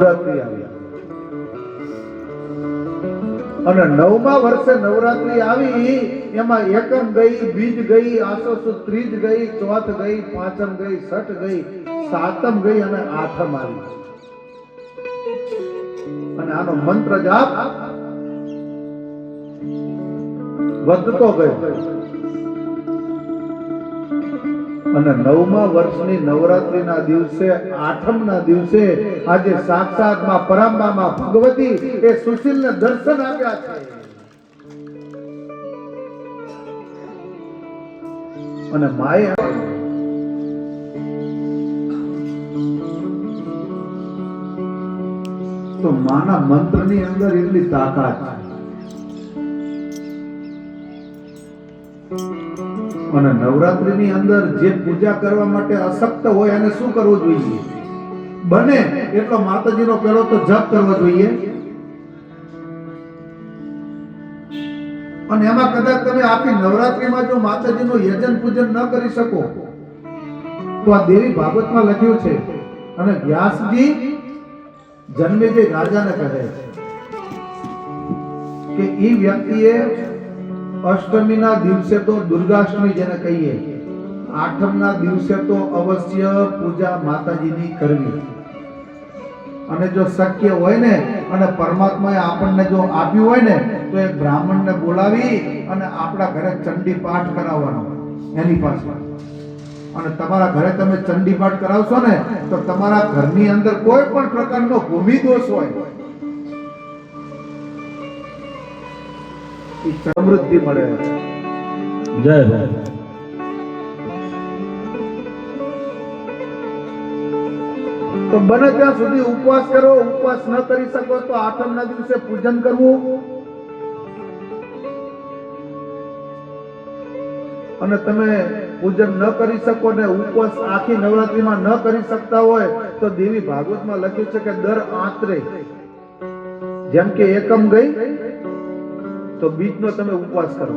નવરાત્રી આવી અને 9મા વર્ષે નવરાત્રી આવી, એમાં એકમ ગઈ, બીજ ગઈ, આસો સુદ ત્રીજ ગઈ, ચોથ ગઈ, પાંચમ ગઈ, છઠ ગઈ, સાતમ ગઈ અને આઠમ આવી. અને આનો મંત્ર જાપ વધતો ગયો અને 9મા વર્ષની નવરાત્રીના દિવસે, આઠમના દિવસે આજે સાક્ષાત માં પરંબામાં ભગવતી એ સુશીલને દર્શન આપ્યા છે. અને માએ તો માના મંત્રની અંદર એટલી તાકાત છે. અને નવરાત્રીની અંદર જે પૂજા કરવા માટે અશક્ત હોય એને શું કરવું જોઈએ? બને એટલો માતાજીનો પહેલો તો જપ કરવો જોઈએ. અને એમાં કદાચ તમે આખી નવરાત્રીમાં જો માતાજીનું યજન પૂજન ન કરી શકો તો આ દેવી ભાગવતમાં લખ્યું છે. અને વ્યાસજી જન્મેજય રાજાને કહે છે કે એ વ્યક્તિએ અષ્ટમીના દિવસે તો દુર્ગાષ્ટમી જેને કહીએ, આઠમના દિવસે તો અવશ્ય પૂજા માતાજીની કરવી. અને જો શક્ય હોય ને અને પરમાત્માએ આપણને જો આપ્યું હોય ને તો એક બ્રાહ્મણને બોલાવી અને આપણા ઘરે ચંડી પાઠ કરાવવાનો એની પાસે. અને તમારા ઘરે તમે ચંડી પાઠ કરાવશો ને તો તમારા ઘરની અંદર કોઈ પણ પ્રકારનો ભૂમિ દોષ હોય સમૃદ્ધિ મળે. જય હો. તો બને ત્યાં સુધી ઉપવાસ કરો. ઉપવાસ ન કરી શકો તો આઠમના દિવસે પૂજન કરવું. અને તમે પૂજન ન કરી શકો ને ઉપવાસ આખી નવરાત્રીમાં ન કરી શકતા હોય તો દેવી ભાગવતમાં લખ્યું છે કે દર આંતરે, જેમ કે એકમ ગઈ તો બીજનો તમે ઉપવાસ કરો,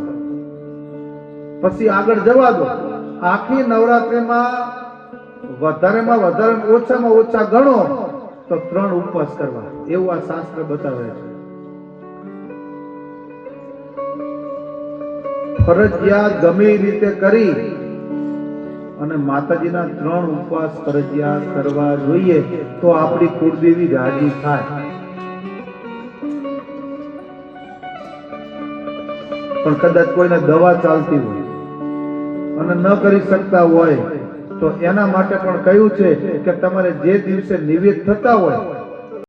પછી આગળ જવા દો. આખી નવરાત્રીમાં વધારેમાં વધારે ઓછામાં ઓછા ગણો તો 3 ઉપવાસ કરવા, એવું આ શાસ્ત્ર બતાવે છે. ફરજિયાત ગમે રીતે કરી અને માતાજીના 3 ઉપવાસ ફરજિયાત કરવા જોઈએ તો આપણી કુળદેવી રાજી થાય. પણ કદાચ કોઈને દવા ચાલતી હોય અને ન કરી શકતા હોય તો એના માટે પણ કહ્યું છે કે તમારે જે દિવસે નિવેદ થતા હોય